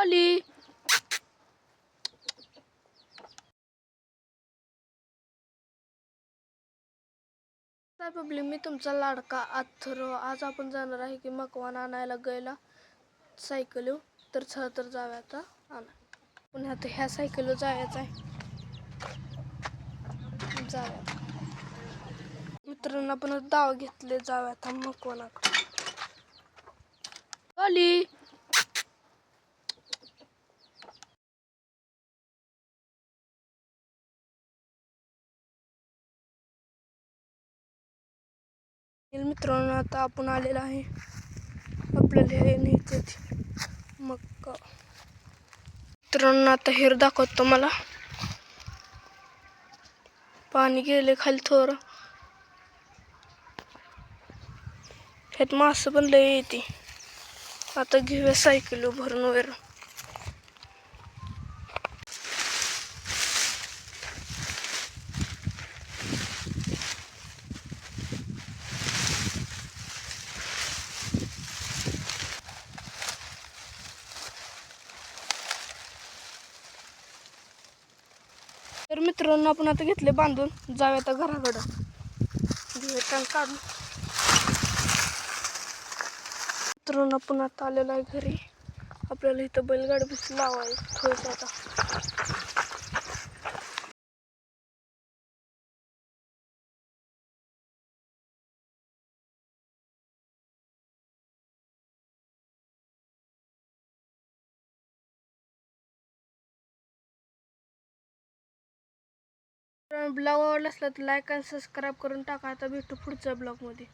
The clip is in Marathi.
आली. काय प्रॉब्लेम, मी तुमचा लाडका अथर्व. आज आपण जाणार आहे की मकवान आणायला गेला सायकल. तर चला तर जाऊया आता आणा. पुन्हा आता ह्या सायकल जायचं आहे. जाऊया मित्रांना पण दाव घेतले. जाऊया आता मकवानाकडे. आली. मित्रांनो आता आपण आलेला आहे. आपल्याला हे न्यायचे मग मित्रांनो आता हेर दाखवतो मला. पाणी गेले खाली थोडं. ह्यात मासं पण लय येते. आता घेऊया सायकल भरून वगैरे. तर मित्रांनो आपण आता घेतले बांधून. जाऊया आता घराकडं. घेऊया काढून. मित्रांनो आपण आता आलेलो आहे घरी. आपल्याला इथं बैलगाडी बस लावायचं थोडंसं आता. ब्लॉग आवडला असला तर लाईक आणि सबस्क्राईब करून टाका. आता भेटू पुढच्या ब्लॉगमध्ये.